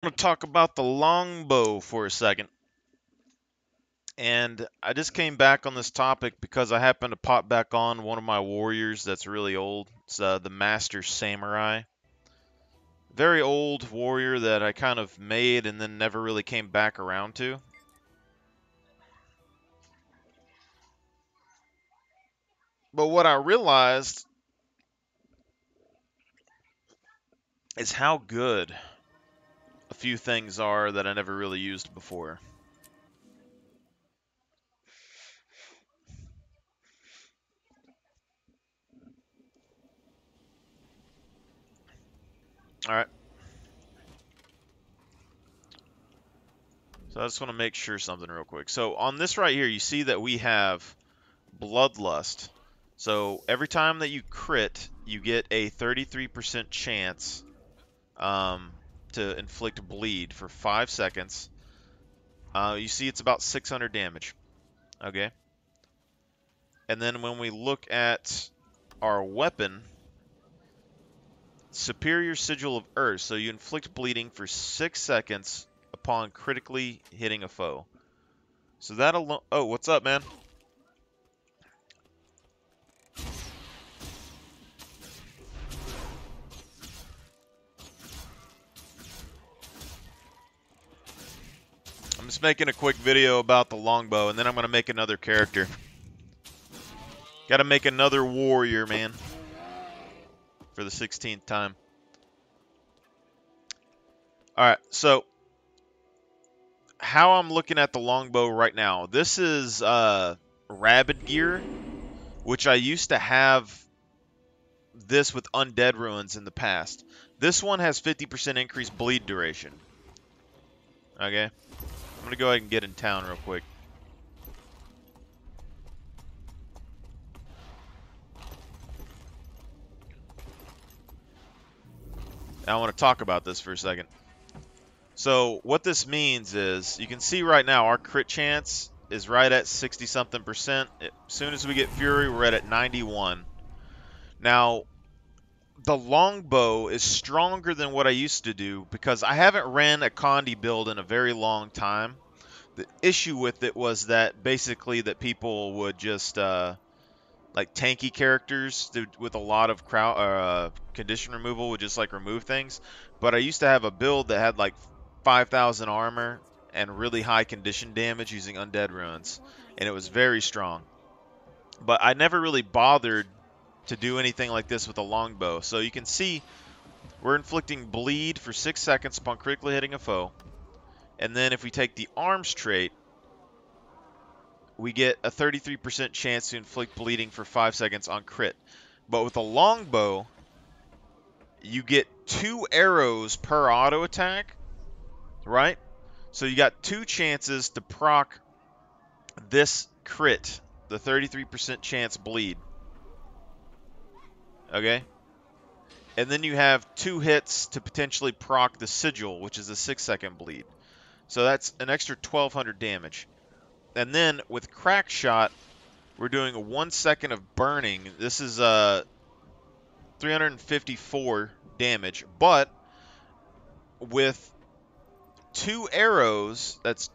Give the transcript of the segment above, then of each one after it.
I'm going to talk about the longbow for a second. And I just came back on this topic because I happened to pop back on one of my warriors that's really old. It's the Master Samurai. Very old warrior that I kind of made and then never really came back around to. But what I realized is how good a few things are that I never really used before. Alright, so I just want to make sure something real quick. So on this right here, you see that we have Bloodlust. So every time that you crit, you get a 33% chance um, to inflict bleed for 5 seconds. You see it's about 600 damage. Okay. And then when we look at our weapon, Superior Sigil of Earth. So you inflict bleeding for 6 seconds upon critically hitting a foe. So that alone... Oh, what's up, man? I'm just making a quick video about the longbow, and then I'm going to make another character. Got to make another warrior, man. For the 16th time. Alright, so how I'm looking at the longbow right now. This is Rabid gear, which I used to have this with Undead Ruins in the past. This one has 50% increased bleed duration. Okay, I'm going to go ahead and get in town real quick. I want to talk about this for a second. So what this means is, you can see right now our crit chance is right at 60-something%. As soon as we get Fury, we're at 91. Now, the longbow is stronger than what I used to do because I haven't ran a Condi build in a very long time. The issue with it was that basically that people would just like tanky characters with a lot of crowd condition removal would just like remove things. But I used to have a build that had like 5,000 armor and really high condition damage using Undead Ruins, and it was very strong. But I never really bothered to do anything like this with a longbow. So you can see we're inflicting bleed for 6 seconds upon critically hitting a foe. And then if we take the arms trait, we get a 33% chance to inflict bleeding for 5 seconds on crit. But with a longbow, you get 2 arrows per auto attack, right? So you got 2 chances to proc this crit, the 33% chance bleed. Okay? And then you have 2 hits to potentially proc the sigil, which is a 6-second bleed. So that's an extra 1,200 damage. And then with crack shot, we're doing 1 second of burning. This is 354 damage, but with 2 arrows, that's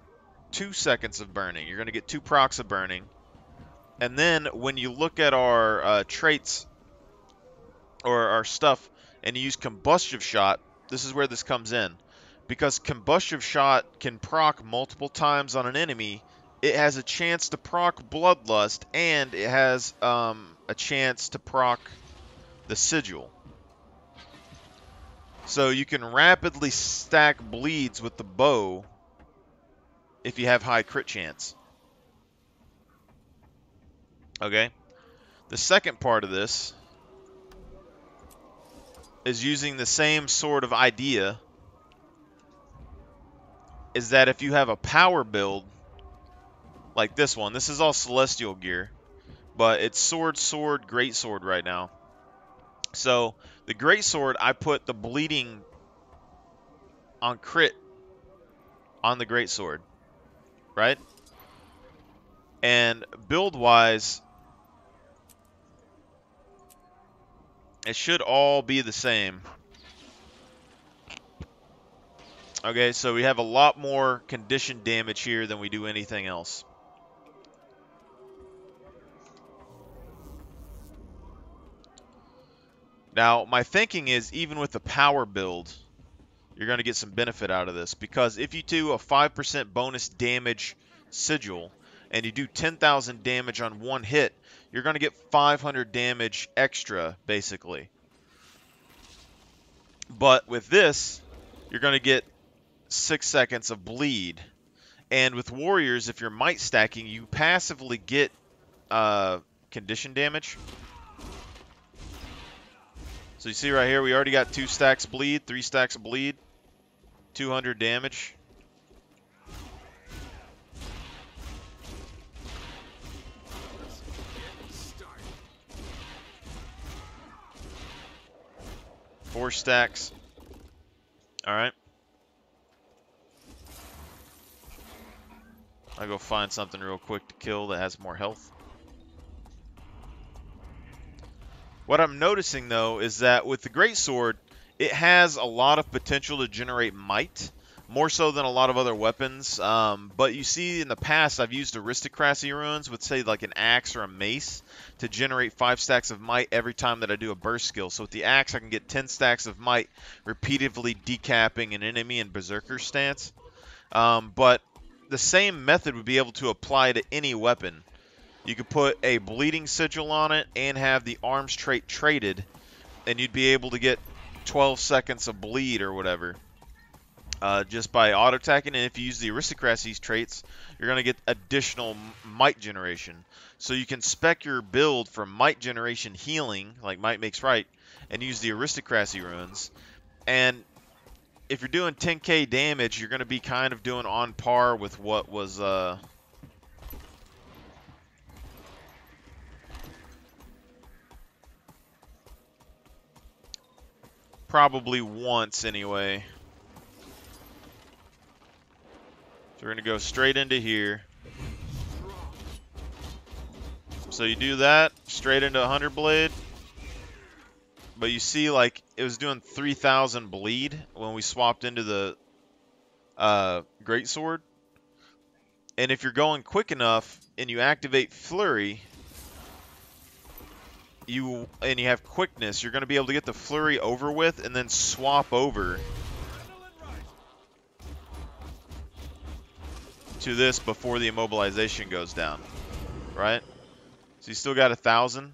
2 seconds of burning. You're going to get 2 procs of burning. And then when you look at our traits or our stuff and you use combustive shot, this is where this comes in. Because combustive shot can proc multiple times on an enemy, it has a chance to proc bloodlust, and it has a chance to proc the sigil. So you can rapidly stack bleeds with the bow if you have high crit chance. Okay? The second part of this is using the same sort of idea, is that if you have a power build like this one, this is all celestial gear, but it's sword, sword, great sword right now. So the great sword, I put the bleeding on crit on the great sword, right? And build wise, it should all be the same. Okay, so we have a lot more condition damage here than we do anything else. Now, my thinking is even with the power build, you're going to get some benefit out of this, because if you do a 5% bonus damage sigil and you do 10,000 damage on one hit, you're going to get 500 damage extra, basically. But with this, you're going to get 6 seconds of bleed. And with warriors, if you're might stacking, you passively get condition damage. So you see right here, we already got 2 stacks bleed, 3 stacks bleed, 200 damage. Four stacks. All right. I'll go find something real quick to kill that has more health. What I'm noticing, though, is that with the Greatsword, it has a lot of potential to generate might, more so than a lot of other weapons. But you see, in the past, I've used Aristocracy runes with, say, like an axe or a mace to generate 5 stacks of might every time that I do a burst skill. So with the axe, I can get 10 stacks of might, repeatedly decapping an enemy in Berserker stance. But the same method would be able to apply to any weapon. You could put a bleeding sigil on it and have the arms trait traded, and you'd be able to get 12 seconds of bleed or whatever just by auto-attacking. And if you use the Aristocracy's traits, you're going to get additional might generation. So you can spec your build for might generation healing, like Might Makes Right, and use the Aristocracy runes. And if you're doing 10k damage, you're going to be kind of doing on par with what was... probably once anyway. So we're going to go straight into here. So you do that, straight into 100 blade. But you see, like, it was doing 3,000 bleed when we swapped into the Greatsword. And if you're going quick enough and you activate Flurry, you have quickness, you're going to be able to get the Flurry over with and then swap over to this before the immobilization goes down, right? So you still got 1,000.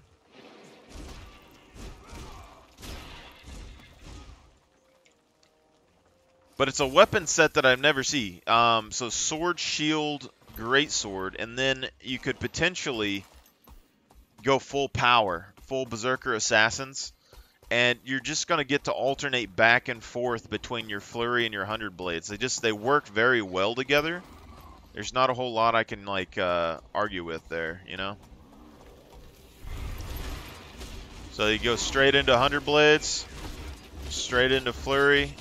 But it's a weapon set that I've never seen. So sword, shield, greatsword, and then you could potentially go full power, full Berserker Assassins, and you're just going to get to alternate back and forth between your Flurry and your 100 blades. They work very well together. There's not a whole lot I can like argue with there, you know. So you go straight into 100 blades, straight into Flurry,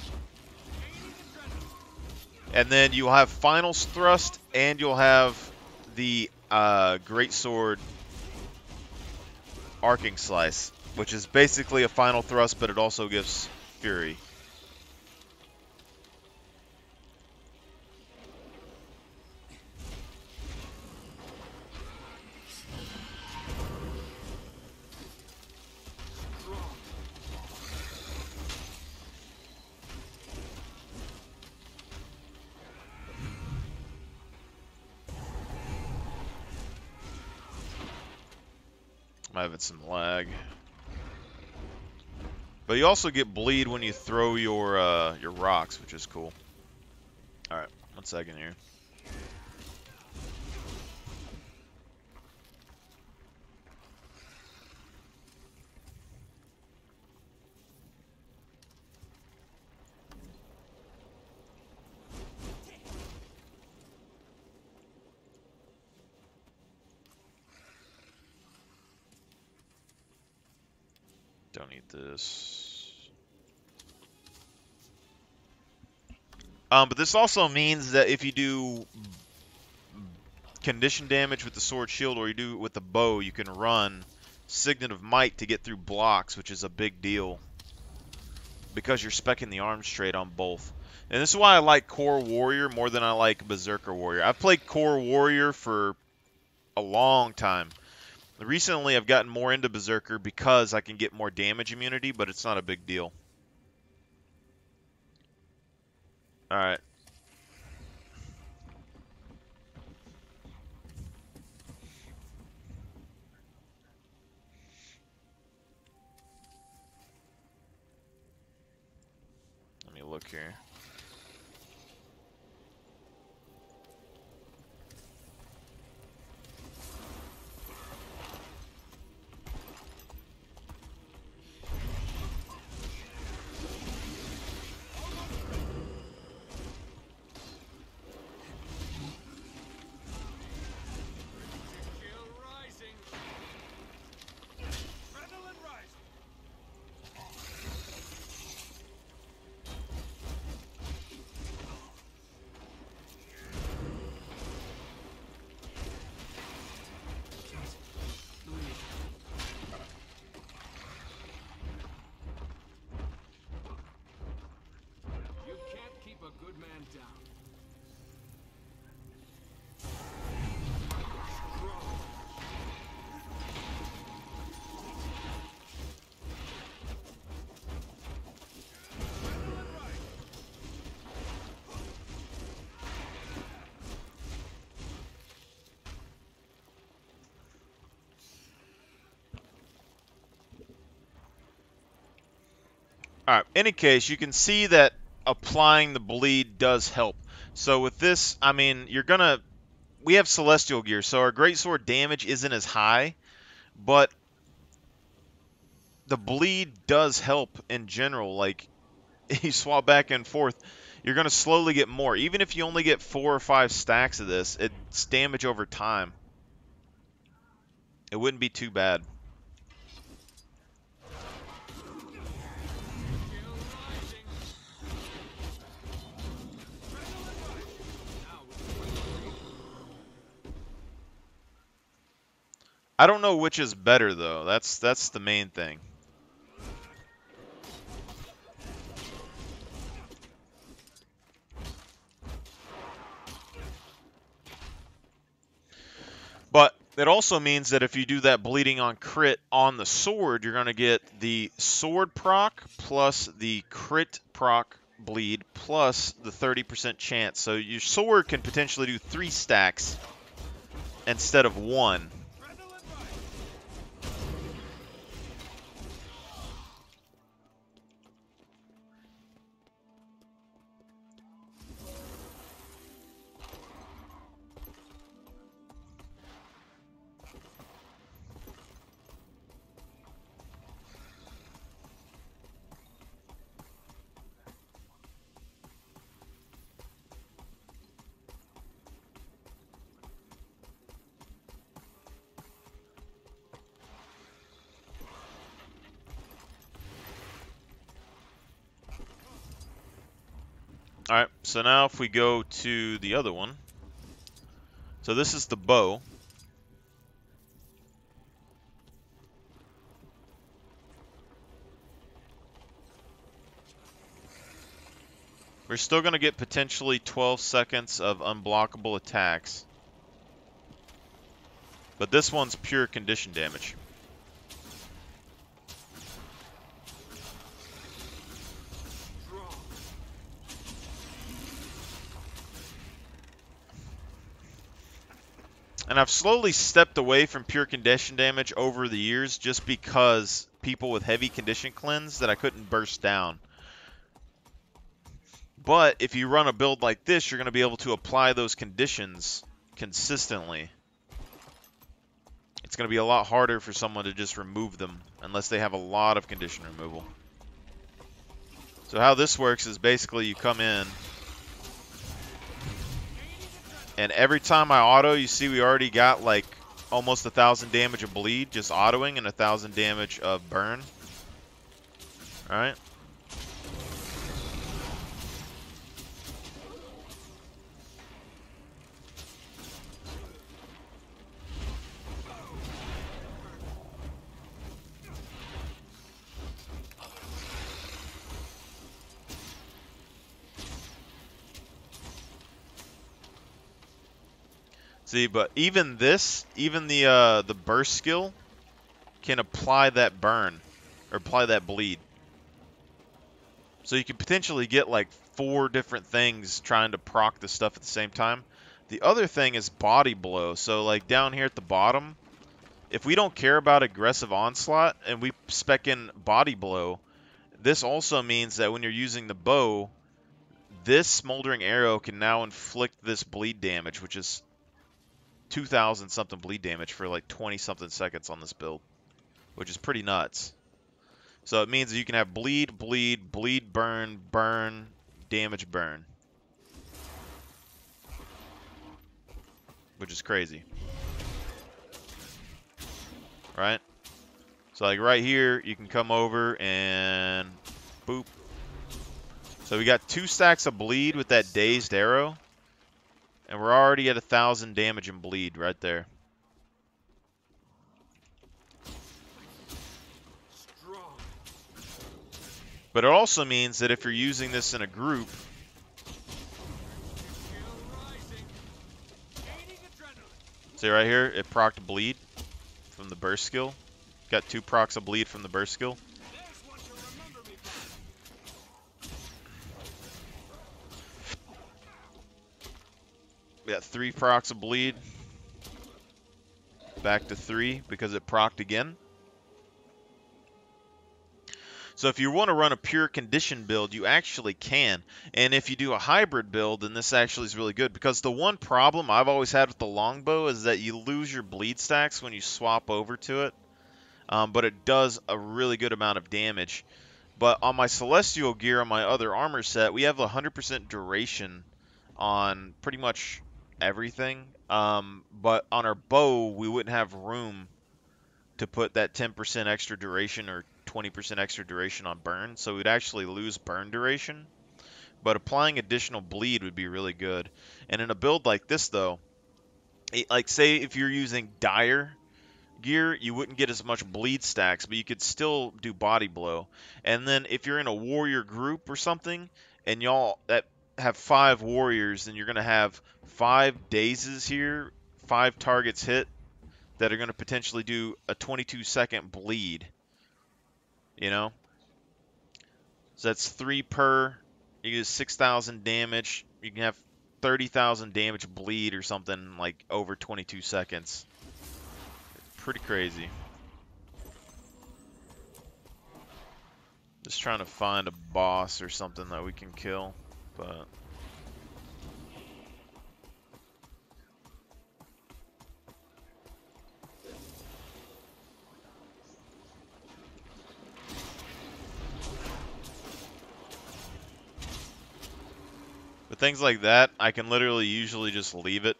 and then you'll have Final Thrust, and you'll have the Greatsword Arcing Slice, which is basically a Final Thrust, but it also gives Fury. I'm having some lag. But you also get bleed when you throw your rocks, which is cool. Alright, 1 second here. Don't need this. But this also means that if you do condition damage with the sword shield, or you do it with the bow, you can run Signet of Might to get through blocks, which is a big deal because you're speccing the arms trait on both. And this is why I like Core Warrior more than I like Berserker Warrior. I've played Core Warrior for a long time. Recently, I've gotten more into Berserker because I can get more damage immunity, but it's not a big deal. Alright. Let me look here. A good man down. Alright, any case, you can see that applying the bleed does help. So with this, I mean, we have Celestial Gear, so our Greatsword damage isn't as high, but the bleed does help in general. Like, you swap back and forth, you're going to slowly get more. Even if you only get 4 or 5 stacks of this, it's damage over time. It wouldn't be too bad. I don't know which is better, though. That's the main thing. But it also means that if you do that bleeding on crit on the sword, you're going to get the sword proc plus the crit proc bleed plus the 30% chance. So your sword can potentially do 3 stacks instead of 1. Alright, so now if we go to the other one. So this is the bow. We're still going to get potentially 12 seconds of unblockable attacks. But this one's pure condition damage. And I've slowly stepped away from pure condition damage over the years just because people with heavy condition cleanse that I couldn't burst down. But if you run a build like this, you're going to be able to apply those conditions consistently. It's going to be a lot harder for someone to just remove them unless they have a lot of condition removal. So how this works is basically you come in, and every time I auto, you see we already got like almost 1,000 damage of bleed just autoing and 1,000 damage of burn. Alright. See, but even this, even the burst skill can apply that burn or apply that bleed. So you can potentially get like 4 different things trying to proc the stuff at the same time. The other thing is body blow. So like down here at the bottom, if we don't care about aggressive onslaught and we spec in body blow, this also means that when you're using the bow, this smoldering arrow can now inflict this bleed damage, which is 2,000 something bleed damage for like 20 something seconds on this build, which is pretty nuts. So it means that you can have bleed, bleed, bleed, burn, burn, damage, burn, which is crazy, right? So like right here, you can come over and boop. So we got 2 stacks of bleed with that dazed arrow, and we're already at 1,000 damage and bleed right there. But it also means that if you're using this in a group, see right here, it procced bleed from the burst skill. Got 2 procs of bleed from the burst skill. We got 3 procs of bleed. Back to 3 because it procced again. So if you want to run a pure condition build, you actually can. And if you do a hybrid build, then this actually is really good. Because the one problem I've always had with the Longbow is that you lose your bleed stacks when you swap over to it. But it does a really good amount of damage. But on my Celestial gear, on my other armor set, we have 100% duration on pretty much everything. But on our bow, we wouldn't have room to put that 10% extra duration or 20% extra duration on burn, so we'd actually lose burn duration. But applying additional bleed would be really good. And in a build like this, though, like say if you're using dire gear, you wouldn't get as much bleed stacks, but you could still do body blow. And then if you're in a warrior group or something, and y'all that have 5 warriors, then you're going to have 5 dazes here, 5 targets hit, that are going to potentially do a 22-second bleed, you know? So that's 3 per. You get 6,000 damage. You can have 30,000 damage bleed or something like over 22 seconds. Pretty crazy. Just trying to find a boss or something that we can kill, but... But things like that, I can literally usually just leave it.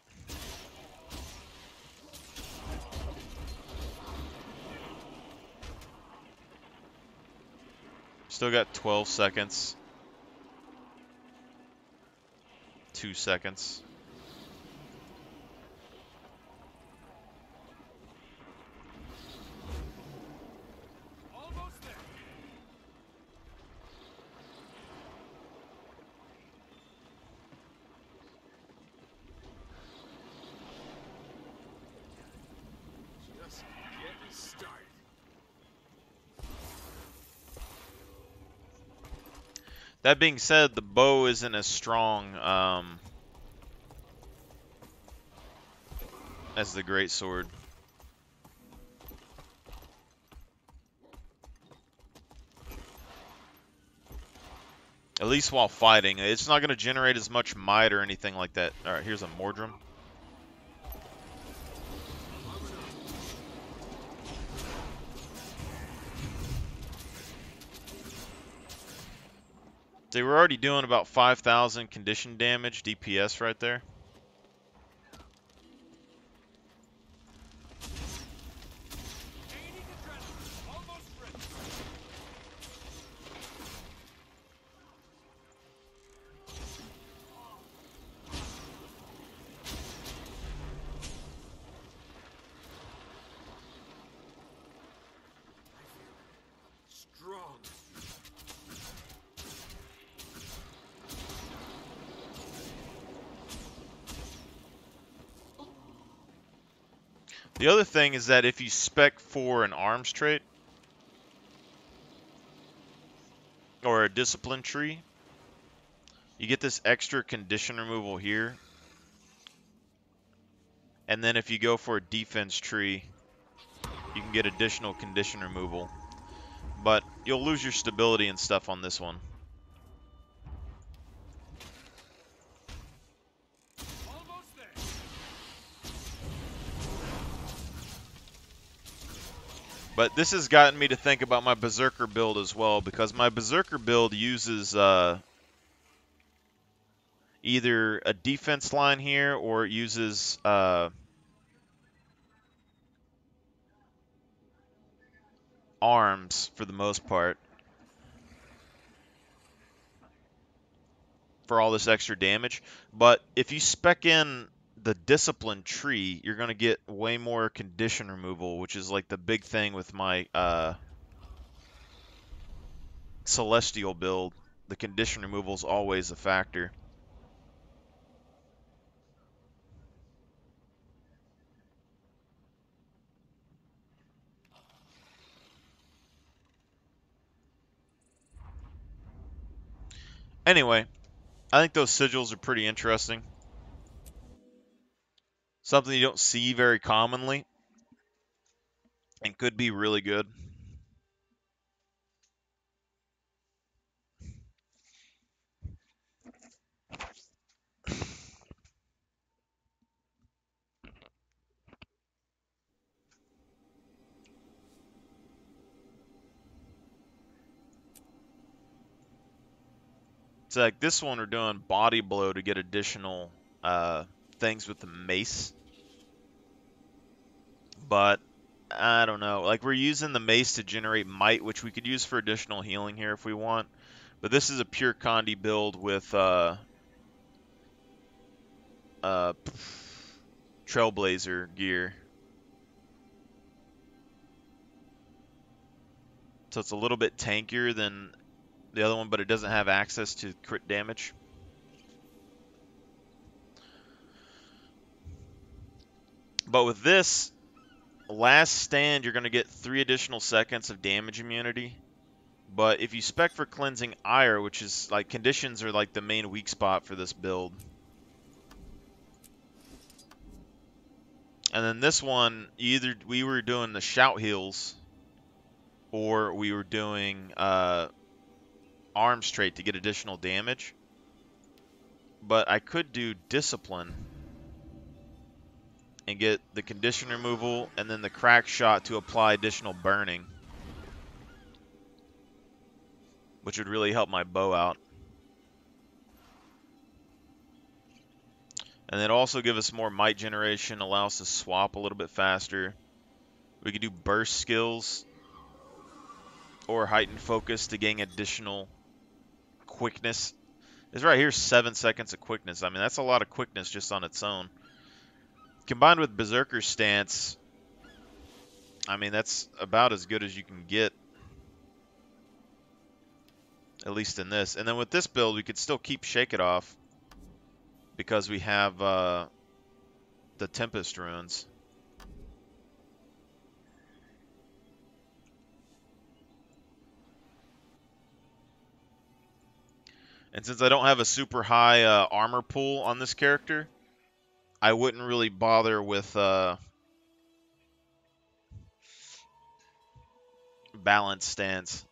Still got 12 seconds. 2 seconds. Almost there. Just getting started. That being said, the bow isn't as strong as the greatsword. At least while fighting. It's not going to generate as much might or anything like that. Alright, here's a Mordrum. They were already doing about 5,000 condition damage DPS right there. Strong. The other thing is that if you spec for an arms trait or a discipline tree, you get this extra condition removal here. And then if you go for a defense tree, you can get additional condition removal. But you'll lose your stability and stuff on this one. Almost there. But this has gotten me to think about my Berserker build as well, because my Berserker build uses either a defense line here or it uses arms for the most part for all this extra damage. But if you spec in the discipline tree, you're going to get way more condition removal, which is like the big thing with my celestial build. The condition removal is always a factor. Anyway, I think those sigils are pretty interesting. Something you don't see very commonly and could be really good. It's like this one we're doing body blow to get additional things with the mace. But I don't know. Like we're using the mace to generate might, which we could use for additional healing here if we want. But this is a pure Condi build with Trailblazer gear. So it's a little bit tankier than the other one, but it doesn't have access to crit damage. But with this, last stand, you're going to get 3 additional seconds of damage immunity. But if you spec for Cleansing Ire, which is like conditions are like the main weak spot for this build. And then this one, either we were doing the shout heals or we were doing arms trait to get additional damage. But I could do discipline and get the condition removal and then the crack shot to apply additional burning, which would really help my bow out. And then also give us more might generation, allow us to swap a little bit faster. We could do burst skills or heightened focus to gain additional quickness. This right here, 7 seconds of quickness. I mean, that's a lot of quickness just on its own. Combined with Berserker's stance, I mean, that's about as good as you can get. At least in this. And then with this build, we could still keep Shake It Off because we have the Tempest Runes. And since I don't have a super high armor pool on this character, I wouldn't really bother with balance stance.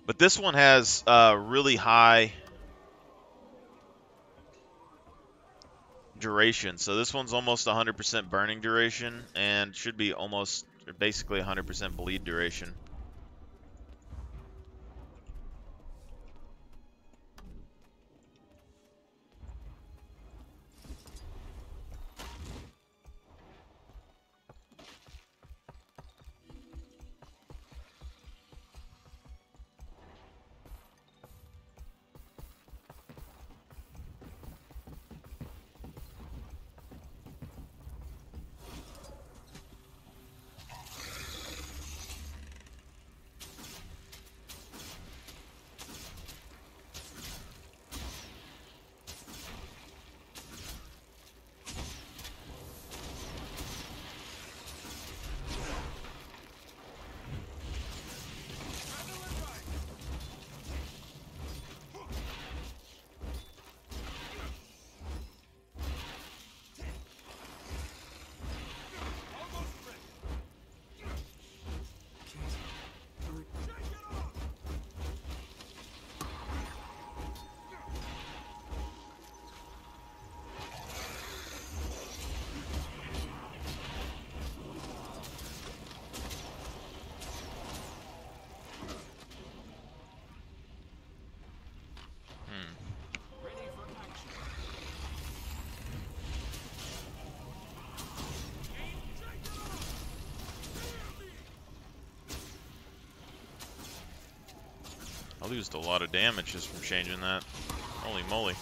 But this one has really high duration. So this one's almost 100% burning duration and should be almost basically 100% bleed duration. I lose a lot of damage just from changing that. Holy moly.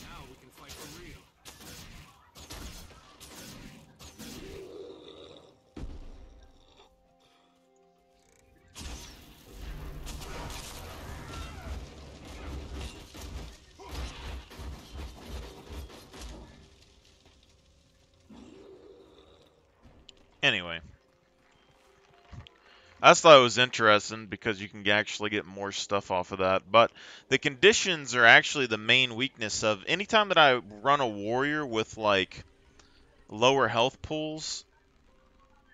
Now we can fight for real. Anyway. I just thought it was interesting because you can actually get more stuff off of that. But the conditions are actually the main weakness of anytime that I run a warrior with like lower health pools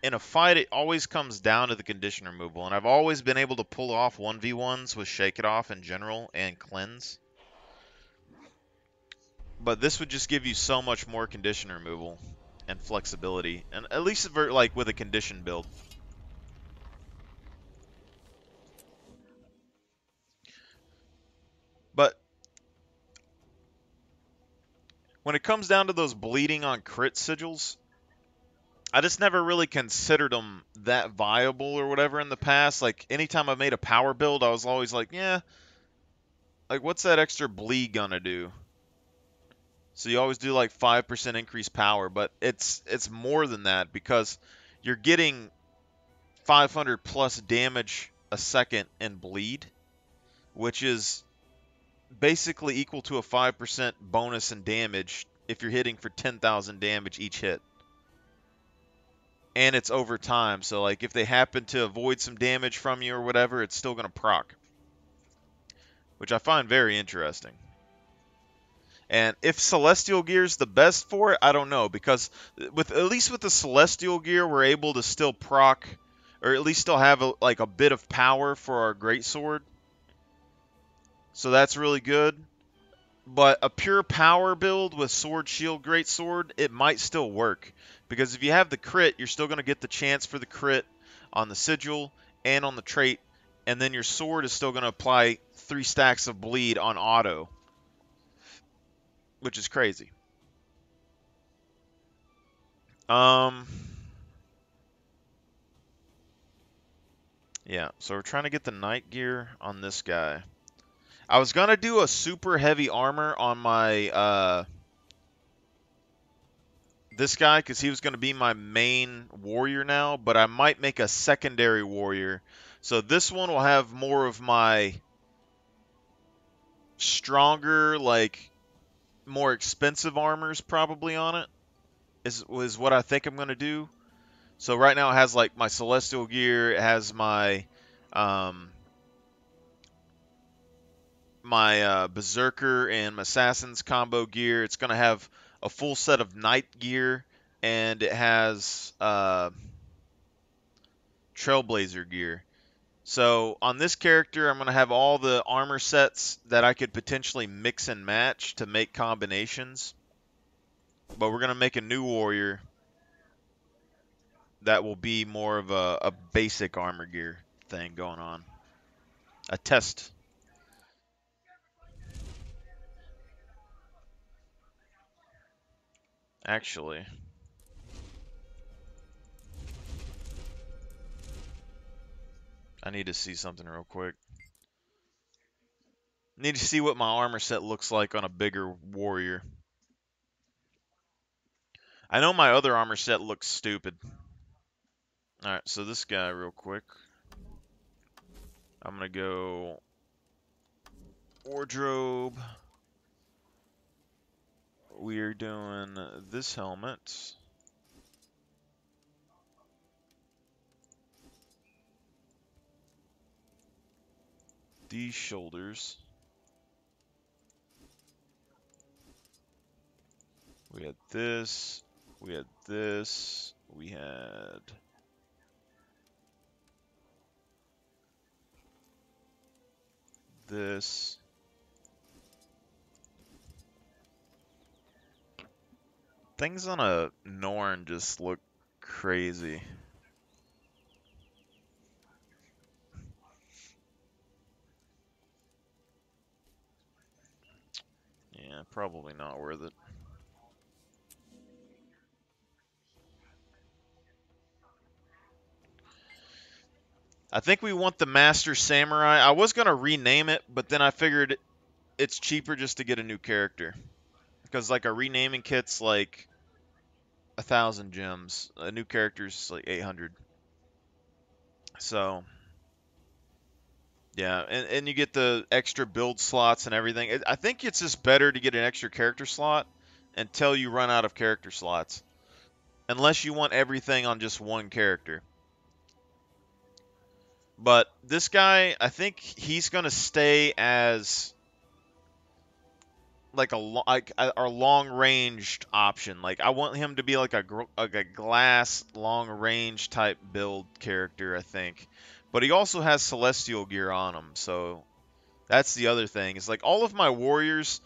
in a fight, it always comes down to the condition removal. And I've always been able to pull off 1v1s with Shake It Off in general and Cleanse. But this would just give you so much more condition removal and flexibility, and at least like with a condition build. But when it comes down to those bleeding on crit sigils, I just never really considered them that viable or whatever in the past. Like, anytime I made a power build, I was always like, yeah, like, what's that extra bleed gonna do? So you always do like 5% increased power, but it's more than that because you're getting 500 plus damage a second in bleed, which is basically equal to a 5% bonus in damage if you're hitting for 10,000 damage each hit. And it's over time, so like if they happen to avoid some damage from you or whatever, it's still going to proc, which I find very interesting. And if Celestial Gear's the best for it, I don't know, because with at least with the Celestial Gear, we're able to still proc, or at least still have like a bit of power for our greatsword. So that's really good. But a pure power build with sword, shield, greatsword, it might still work. Because if you have the crit, you're still going to get the chance for the crit on the sigil and on the trait. And then your sword is still going to apply 3 stacks of bleed on auto, which is crazy. Um, yeah, so we're trying to get the night gear on this guy. I was going to do a super heavy armor on my, this guy because he was going to be my main warrior now, but I might make a secondary warrior So this one will have more of my stronger, like more expensive armors probably on it. Is what I think I'm gonna do. So right now it has like my celestial gear. It has my um, berserker and assassin's combo gear. It's gonna have a full set of knight gear, and it has trailblazer gear. So on this character, I'm going to have all the armor sets that I could potentially mix and match to make combinations. But we're going to make a new warrior that will be more of a basic armor gear thing going on. A test. Actually, I need to see something real quick. Need to see what my armor set looks like on a bigger warrior. I know my other armor set looks stupid. Alright, so this guy real quick. I'm going to go wardrobe. We're doing this helmet. These shoulders. We had this. We had this. We had this. Things on a Norn just look crazy. Yeah, probably not worth it. I think we want the Master Samurai. I was going to rename it, but then I figured it's cheaper just to get a new character. Because like a renaming kit's like 1,000 gems. A new character's like 800. So, yeah, and you get the extra build slots and everything. I think it's just better to get an extra character slot until you run out of character slots. Unless you want everything on just one character. But this guy, I think he's going to stay as like our long-ranged option. Like I want him to be like a glass long-range type build character, I think. But he also has celestial gear on him, so that's the other thing. It's like all of my warriors,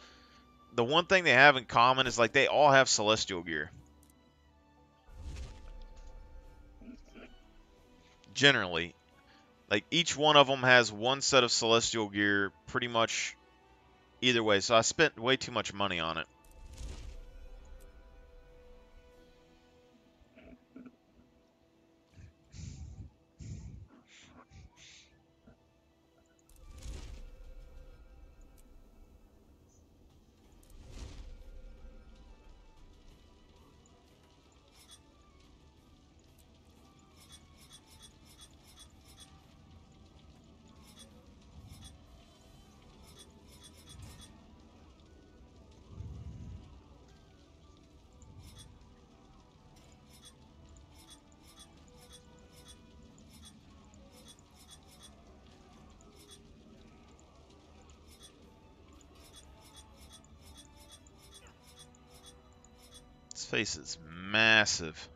the one thing they have in common is like they all have celestial gear. Generally, like each one of them has one set of celestial gear pretty much either way. So I spent way too much money on it. His face is massive.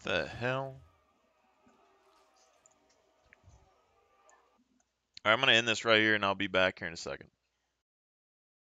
The hell? Alright, I'm going to end this right here and I'll be back here in a second.